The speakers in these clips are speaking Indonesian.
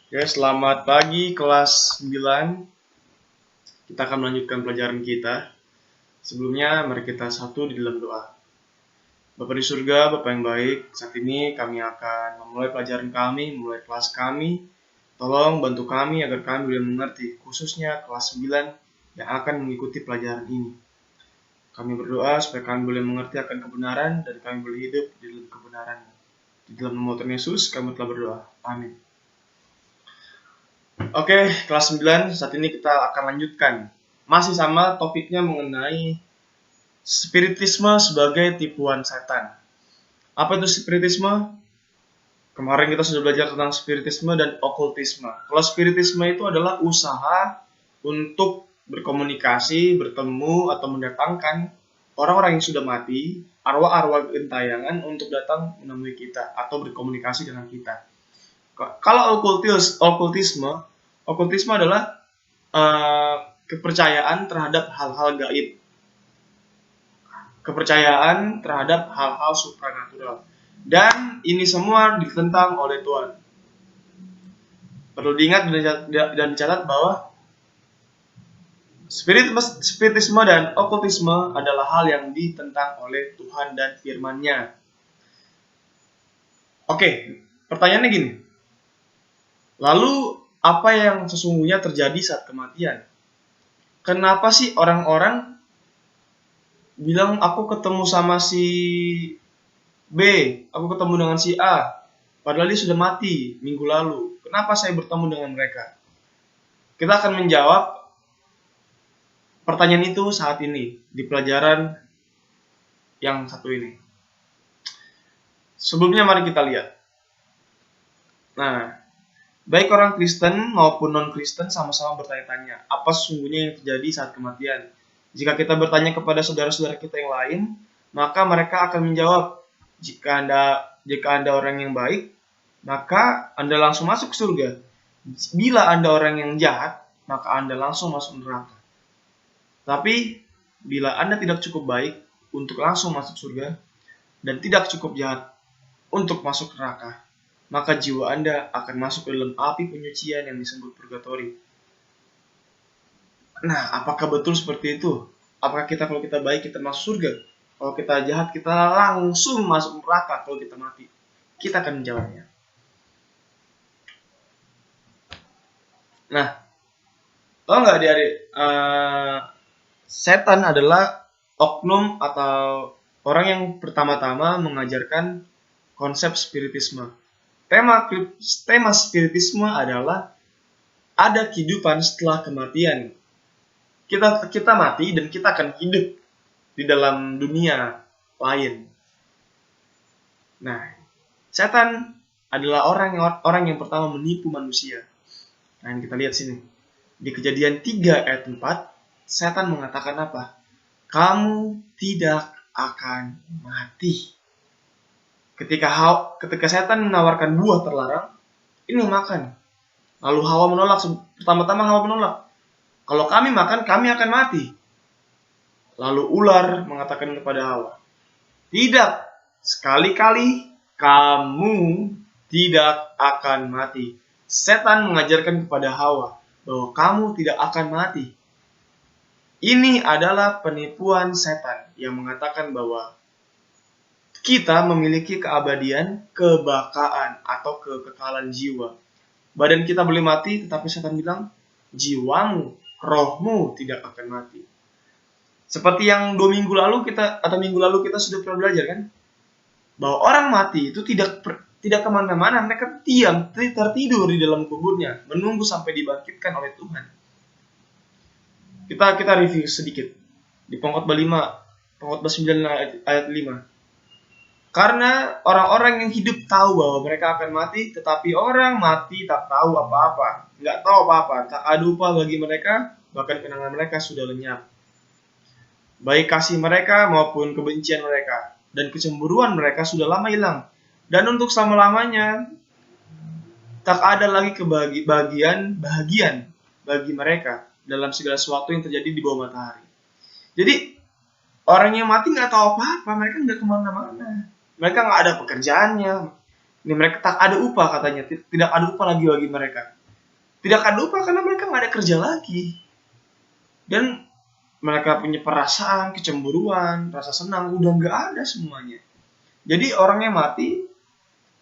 Oke, selamat pagi kelas 9. Kita akan melanjutkan pelajaran kita. Sebelumnya, mari kita satu di dalam doa. Bapa di surga, Bapa yang baik, saat ini kami akan memulai pelajaran kami, memulai kelas kami. Tolong bantu kami agar kami boleh mengerti, khususnya kelas 9 yang akan mengikuti pelajaran ini. Kami berdoa supaya kami boleh mengerti akan kebenaran dan kami boleh hidup di dalam kebenaran. Di dalam nama Tuhan Yesus, kami telah berdoa. Amin. Oke, kelas 9, saat ini kita akan lanjutkan. Masih sama topiknya mengenai spiritisme sebagai tipuan setan. Apa itu spiritisme? Kemarin kita sudah belajar tentang spiritisme dan okultisme. Kalau spiritisme itu adalah usaha untuk berkomunikasi, bertemu, atau mendatangkan orang-orang yang sudah mati, arwah-arwah gentayangan untuk datang menemui kita atau berkomunikasi dengan kita. Kalau okultisme adalah kepercayaan terhadap hal-hal gaib, kepercayaan terhadap hal-hal supranatural, dan ini semua ditentang oleh Tuhan. Perlu diingat dan dicatat bahwa spiritisme dan okultisme adalah hal yang ditentang oleh Tuhan dan firman-Nya. Oke, pertanyaannya gini. Lalu apa yang sesungguhnya terjadi saat kematian? Kenapa sih orang-orang bilang aku ketemu sama si B, aku ketemu dengan si A, padahal dia sudah mati minggu lalu. Kenapa saya bertemu dengan mereka? Kita akan menjawab pertanyaan itu saat ini di pelajaran yang satu ini. Sebelumnya mari kita lihat. Nah, baik orang Kristen maupun non-Kristen sama-sama bertanya-tanya, apa sesungguhnya yang terjadi saat kematian? Jika kita bertanya kepada saudara-saudara kita yang lain, maka mereka akan menjawab, jika Anda orang yang baik, maka Anda langsung masuk surga. Bila Anda orang yang jahat, maka Anda langsung masuk neraka. Tapi, bila Anda tidak cukup baik untuk langsung masuk surga, dan tidak cukup jahat untuk masuk neraka, maka jiwa Anda akan masuk ke dalam api penyucian yang disebut purgatori. Nah, apakah betul seperti itu? Apakah kalau kita baik kita masuk surga? Kalau kita jahat kita langsung masuk neraka kalau kita mati? Kita akan menjawabnya. Nah, tahu nggak adik-adik? Setan adalah oknum atau orang yang pertama-tama mengajarkan konsep spiritisme. Tema spiritisme adalah ada kehidupan setelah kematian. Kita mati dan kita akan hidup di dalam dunia lain. Nah, setan adalah orang yang pertama menipu manusia. Nah, kita lihat sini. Di Kejadian 3 ayat 4, setan mengatakan apa? Kamu tidak akan mati. Ketika setan menawarkan buah terlarang, ini makan. Lalu Hawa menolak. Pertama-tama Hawa menolak. Kalau kami makan, kami akan mati. Lalu ular mengatakan kepada Hawa, tidak, sekali-kali kamu tidak akan mati. Setan mengajarkan kepada Hawa bahwa kamu tidak akan mati. Ini adalah penipuan setan yang mengatakan bahwa kita memiliki keabadian, kebakaan, atau kekekalan jiwa. Badan kita boleh mati, tetapi setan bilang, jiwamu, rohmu tidak akan mati. Seperti yang minggu lalu kita sudah pernah belajar kan? Bahwa orang mati itu tidak kemana-mana, mereka diam, tertidur di dalam kuburnya, menunggu sampai dibangkitkan oleh Tuhan. Kita review sedikit. Di Pengkhotbah 9 ayat 5. Karena orang-orang yang hidup tahu bahwa mereka akan mati, tetapi orang mati tak tahu apa-apa. Nggak tahu apa-apa, tak ada upah bagi mereka, bahkan kenangan mereka sudah lenyap. Baik kasih mereka maupun kebencian mereka dan kecemburuan mereka sudah lama hilang. Dan untuk selama-lamanya, tak ada lagi bahagian bagi mereka dalam segala sesuatu yang terjadi di bawah matahari. Jadi, orang yang mati nggak tahu apa-apa, mereka nggak kemana-mana. Mereka nggak ada pekerjaannya. Ini mereka tak ada upah katanya, tidak ada upah lagi bagi mereka. Tidak akan lupa karena mereka nggak ada kerja lagi. Dan mereka punya perasaan, kecemburuan, rasa senang, udah nggak ada semuanya. Jadi orang yang mati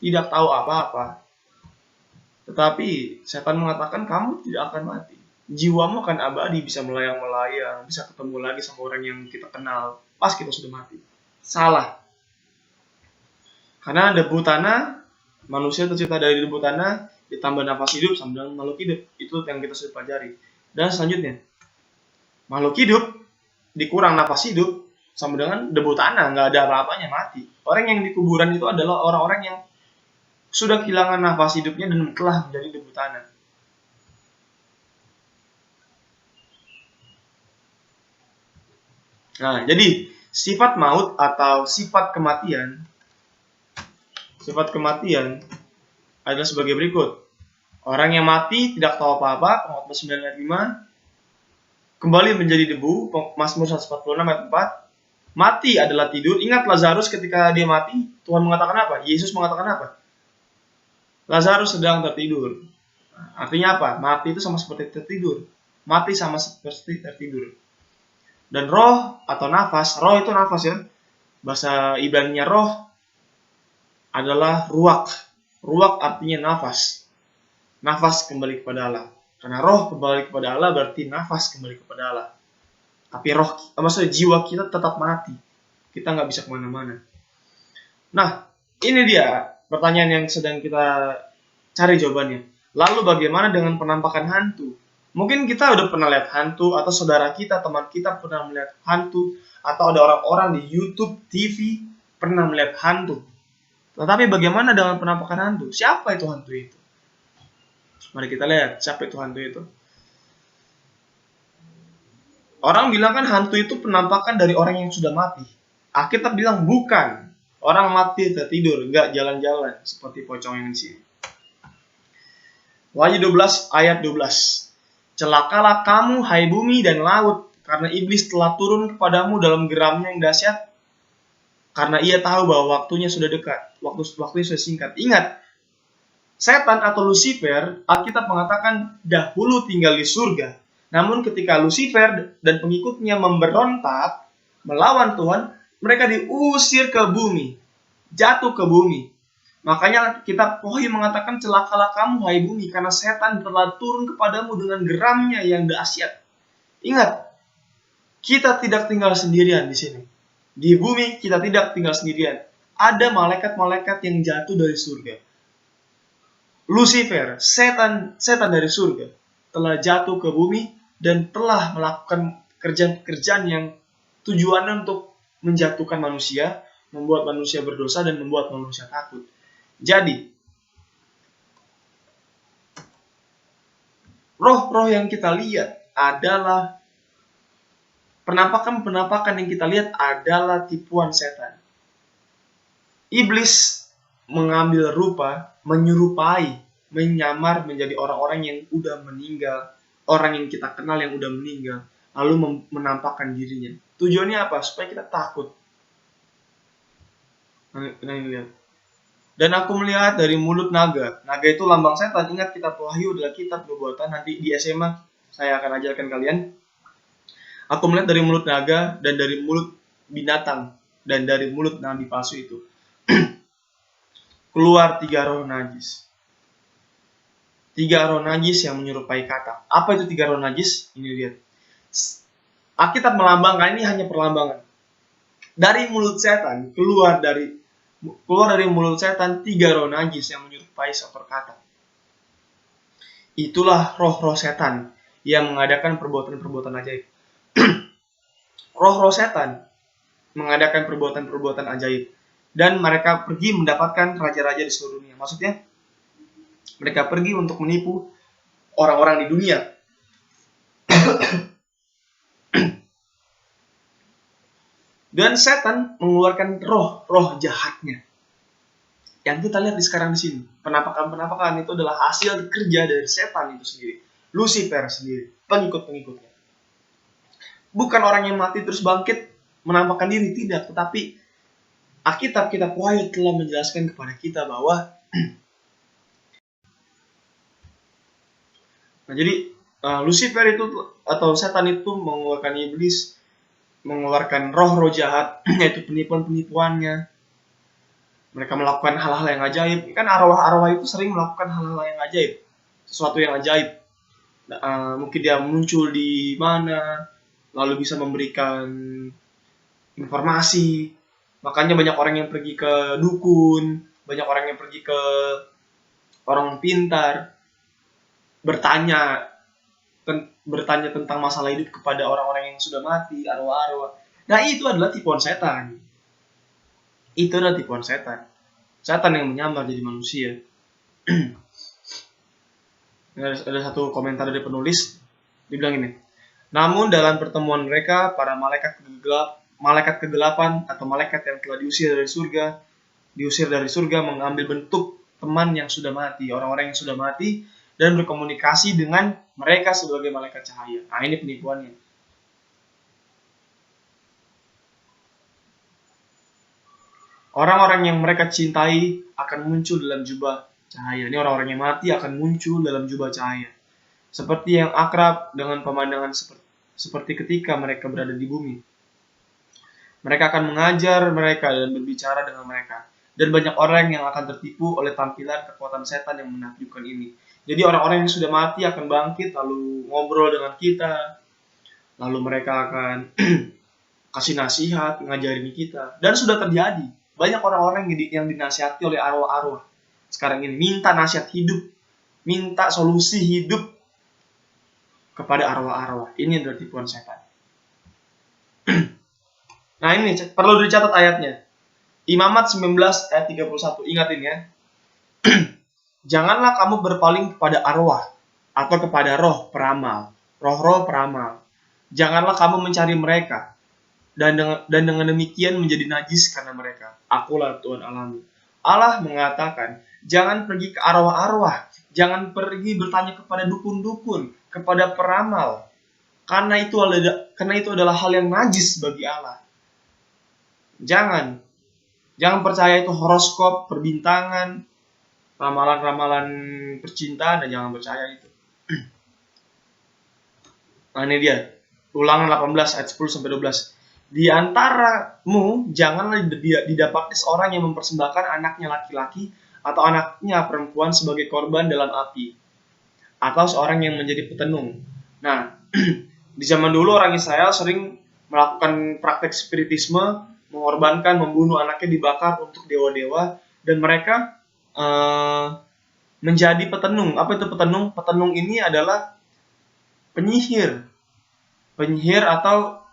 tidak tahu apa-apa. Tetapi setan mengatakan kamu tidak akan mati. Jiwamu akan abadi, bisa melayang-melayang, bisa ketemu lagi sama orang yang kita kenal pas kita sudah mati. Salah. Karena debu tanah, manusia tercipta dari debu tanah, ditambah nafas hidup sama dengan makhluk hidup. Itu yang kita sudah pelajari. Dan selanjutnya, makhluk hidup dikurang nafas hidup sama dengan debu tanah, nggak ada apa-apanya, mati. Orang yang di kuburan itu adalah orang-orang yang sudah kehilangan nafas hidupnya dan telah menjadi debu tanah. Nah, jadi sifat maut atau sifat kematian adalah sebagai berikut. Orang yang mati tidak tahu apa-apa, Pengkhotbah 9 ayat 5, kembali menjadi debu, Mazmur 146 ayat 4, mati adalah tidur. Ingat Lazarus ketika dia mati, Tuhan mengatakan apa? Yesus mengatakan apa? Lazarus sedang tertidur. Artinya apa? Mati itu sama seperti tertidur. Mati sama seperti tertidur. Dan roh atau nafas, roh itu nafas ya. Bahasa Ibrani-nya roh adalah ruach. Ruach artinya nafas. Nafas kembali kepada Allah. Karena roh kembali kepada Allah berarti nafas kembali kepada Allah. Tapi roh, maksudnya jiwa kita tetap mati. Kita nggak bisa kemana-mana. Nah, ini dia pertanyaan yang sedang kita cari jawabannya. Lalu bagaimana dengan penampakan hantu? Mungkin kita udah pernah lihat hantu, atau saudara kita, teman kita pernah melihat hantu, atau ada orang-orang di YouTube, TV pernah melihat hantu. Tetapi bagaimana dengan penampakan hantu? Siapa itu hantu itu? Mari kita lihat siapa itu hantu itu. Orang bilang kan hantu itu penampakan dari orang yang sudah mati. Alkitab bilang bukan. Orang mati tertidur, enggak jalan-jalan seperti pocong yang di sini. Wahyu 12 ayat 12. Celakalah kamu, hai bumi dan laut, karena iblis telah turun kepadamu dalam geramnya yang dahsyat, karena ia tahu bahwa waktunya sudah dekat, waktunya sudah singkat. Ingat, setan atau Lucifer, Alkitab mengatakan dahulu tinggal di surga. Namun ketika Lucifer dan pengikutnya memberontak, melawan Tuhan, mereka diusir ke bumi, jatuh ke bumi. Makanya kitab Wahyu mengatakan celakalah kamu hai bumi karena setan telah turun kepadamu dengan geramnya yang dahsyat. Ingat, kita tidak tinggal sendirian di sini. Di bumi kita tidak tinggal sendirian. Ada malaikat-malaikat yang jatuh dari surga. Lucifer, setan dari surga, telah jatuh ke bumi dan telah melakukan kerjaan-kerjaan yang tujuannya untuk menjatuhkan manusia, membuat manusia berdosa dan membuat manusia takut. Jadi, roh-roh yang kita lihat adalah penampakan yang kita lihat adalah tipuan setan. Iblis mengambil rupa, menyerupai, menyamar menjadi orang-orang yang udah meninggal, orang yang kita kenal yang udah meninggal, lalu menampakkan dirinya. Tujuannya apa? Supaya kita takut. Nah, ini lihat. Dan aku melihat dari mulut naga. Naga itu lambang setan. Ingat kitab Wahyu adalah kitab nubuatan. Nanti di SMA saya akan ajarkan kalian. Aku melihat dari mulut naga dan dari mulut binatang dan dari mulut nabi palsu itu keluar 3 roh najis. 3 roh najis yang menyerupai katak. Apa itu 3 roh najis? Ini lihat. Alkitab melambangkan, ini hanya perlambangan. Dari mulut setan keluar dari mulut setan 3 roh najis yang menyerupai seekor katak. Itulah roh-roh setan yang mengadakan perbuatan-perbuatan ajaib. Roh-roh setan mengadakan perbuatan-perbuatan ajaib. Dan mereka pergi mendapatkan raja-raja di seluruh dunia. Maksudnya, mereka pergi untuk menipu orang-orang di dunia. Dan setan mengeluarkan roh-roh jahatnya. Yang kita lihat sekarang di sini, penampakan-penampakan itu adalah hasil kerja dari setan itu sendiri, Lucifer sendiri, pengikut-pengikutnya. Bukan orang yang mati terus bangkit menampakkan diri, tidak. Tetapi Alkitab Wahyu telah menjelaskan kepada kita bahwa Nah, jadi Lucifer itu atau setan itu mengeluarkan iblis, mengeluarkan roh-roh jahat, yaitu penipuan-penipuannya. Mereka melakukan hal-hal yang ajaib. Kan arwah-arwah itu sering melakukan hal-hal yang ajaib, sesuatu yang ajaib. Mungkin dia muncul di mana, lalu bisa memberikan informasi. Makanya banyak orang yang pergi ke dukun, banyak orang yang pergi ke orang pintar, bertanya bertanya tentang masalah hidup kepada orang-orang yang sudah mati, arwah-arwah. Nah, itu adalah tipuan setan. Itu adalah tipuan setan. Setan yang menyamar jadi manusia. Ada satu komentar dari penulis, dibilang ini. Namun dalam pertemuan mereka, para malaikat kegelapan atau malaikat yang telah diusir dari surga mengambil bentuk teman yang sudah mati, orang-orang yang sudah mati, dan berkomunikasi dengan mereka sebagai malaikat cahaya. Nah, ini penipuannya. Orang-orang yang mereka cintai akan muncul dalam jubah cahaya. Ini orang-orang yang mati akan muncul dalam jubah cahaya. Seperti yang akrab dengan pemandangan seperti ketika mereka berada di bumi. Mereka akan mengajar mereka dan berbicara dengan mereka. Dan banyak orang yang akan tertipu oleh tampilan kekuatan setan yang menakjubkan ini. Jadi orang-orang yang sudah mati akan bangkit, lalu ngobrol dengan kita. Lalu mereka akan kasih nasihat, ngajarin kita. Dan sudah terjadi. Banyak orang-orang yang dinasihati oleh arwah-arwah. Sekarang ini minta nasihat hidup, minta solusi hidup kepada arwah-arwah. Ini adalah tipuan setan. Nah, ini perlu dicatat ayatnya. Imamat 19 ayat 31. Ingat ini ya. Janganlah kamu berpaling kepada arwah atau kepada roh peramal. Roh-roh peramal. Janganlah kamu mencari mereka. Dan dengan demikian menjadi najis karena mereka. Akulah Tuhan Allahmu. Allah mengatakan, jangan pergi ke arwah-arwah. Jangan pergi bertanya kepada dukun-dukun, kepada peramal. Karena itu adalah hal yang najis bagi Allah. Jangan percaya itu horoskop, perbintangan, ramalan-ramalan percintaan, dan jangan percaya itu. Nah, ini dia. Ulangan 18 ayat 10 sampai 12. Di antaramu janganlah didapati seorang yang mempersembahkan anaknya laki-laki atau anaknya perempuan sebagai korban dalam api, atau seorang yang menjadi petenung. Nah, di zaman dulu orang Israel sering melakukan praktek spiritisme, mengorbankan, membunuh anaknya, dibakar untuk dewa-dewa, dan mereka menjadi petenung. Apa itu petenung? Petenung ini adalah penyihir atau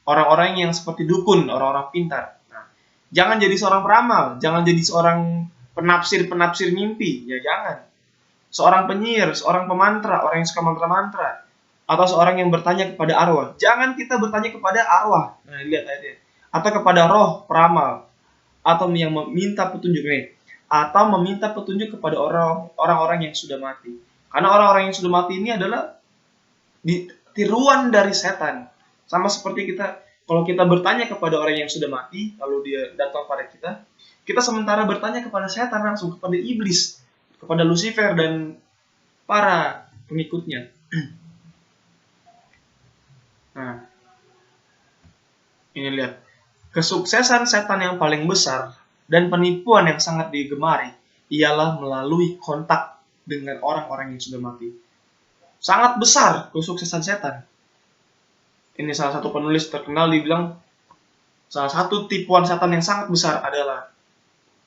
orang-orang yang seperti dukun, orang-orang pintar. Nah, jangan jadi seorang peramal, jangan jadi seorang penafsir mimpi, ya jangan. Seorang penyihir, seorang pemantra, orang yang suka mantra-mantra, atau seorang yang bertanya kepada arwah. Jangan kita bertanya kepada arwah. Nah, lihat ayatnya. Atau kepada roh peramal, atau yang meminta petunjuk nih, atau meminta petunjuk kepada orang-orang yang sudah mati. Karena orang-orang yang sudah mati ini adalah tiruan dari setan. Sama seperti kalau kita bertanya kepada orang yang sudah mati, lalu dia datang pada kita sementara bertanya kepada setan langsung, kepada iblis, kepada Lucifer dan para pengikutnya. Nah, ini lihat. Kesuksesan setan yang paling besar dan penipuan yang sangat digemari ialah melalui kontak dengan orang-orang yang sudah mati. Sangat besar kesuksesan setan. Ini salah satu penulis terkenal dibilang salah satu tipuan setan yang sangat besar adalah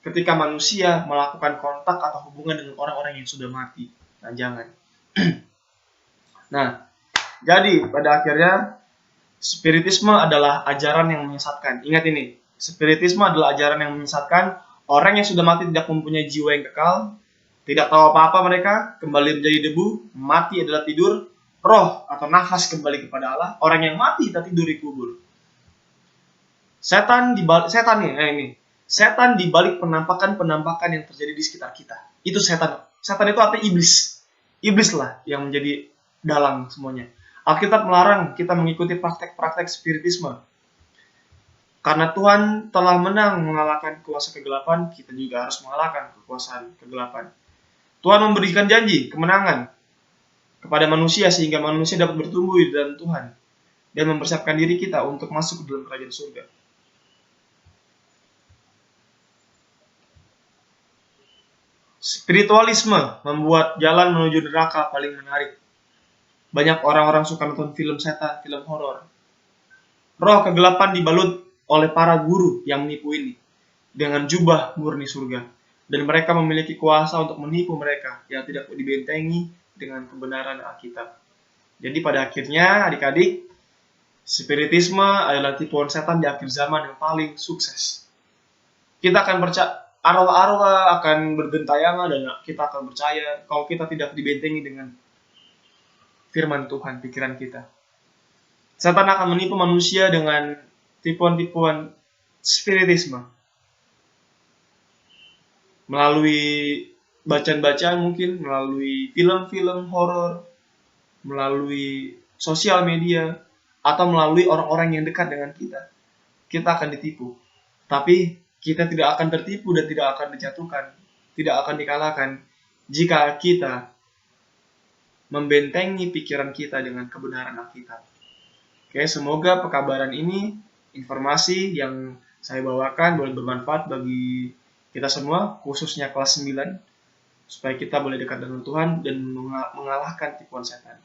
ketika manusia melakukan kontak atau hubungan dengan orang-orang yang sudah mati. Nah, jangan. Nah, jadi pada akhirnya spiritisme adalah ajaran yang menyesatkan. Ingat ini, spiritisme adalah ajaran yang menyesatkan. Orang yang sudah mati tidak mempunyai jiwa yang kekal, tidak tahu apa-apa mereka, kembali menjadi debu, mati adalah tidur, roh atau nafas kembali kepada Allah. Orang yang mati tidak tidur di kubur. Setan di balik penampakan-penampakan yang terjadi di sekitar kita. Itu setan. Setan itu artinya iblis. Iblis lah yang menjadi dalang semuanya. Alkitab melarang kita mengikuti praktek-praktek spiritisme. Karena Tuhan telah mengalahkan kuasa kegelapan, kita juga harus mengalahkan kekuasaan kegelapan. Tuhan memberikan janji kemenangan kepada manusia sehingga manusia dapat bertumbuh di dalam Tuhan dan mempersiapkan diri kita untuk masuk ke dalam kerajaan surga. Spiritualisme membuat jalan menuju neraka paling menarik. Banyak orang-orang suka nonton film setan, film horor. Roh kegelapan dibalut oleh para guru yang menipu ini dengan jubah murni surga, dan mereka memiliki kuasa untuk menipu mereka yang tidak dibentengi dengan kebenaran Alkitab. Jadi pada akhirnya adik-adik, spiritisme adalah tipuan setan di akhir zaman yang paling sukses. Kita akan percaya, arwah-arwah akan bergentayangan dan kita akan percaya kalau kita tidak dibentengi dengan firman Tuhan pikiran kita. Setan akan menipu manusia dengan tipuan-tipuan spiritisme. Melalui bacaan-bacaan mungkin, melalui film-film horor, melalui sosial media, atau melalui orang-orang yang dekat dengan kita. Kita akan ditipu. Tapi kita tidak akan tertipu dan tidak akan dijatuhkan, tidak akan dikalahkan jika kita membentengi pikiran kita dengan kebenaran Alkitab. Oke, semoga pekabaran ini, informasi yang saya bawakan boleh bermanfaat bagi kita semua, khususnya kelas 9, supaya kita boleh dekat dengan Tuhan dan mengalahkan tipuan setan.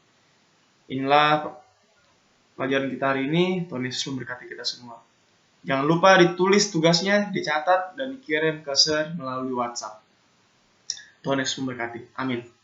Inilah pelajaran kita hari ini. Tuhan Yesus memberkati kita semua. Jangan lupa ditulis tugasnya, dicatat, dan dikirim ke share melalui WhatsApp. Tuhan Yesus memberkati. Amin.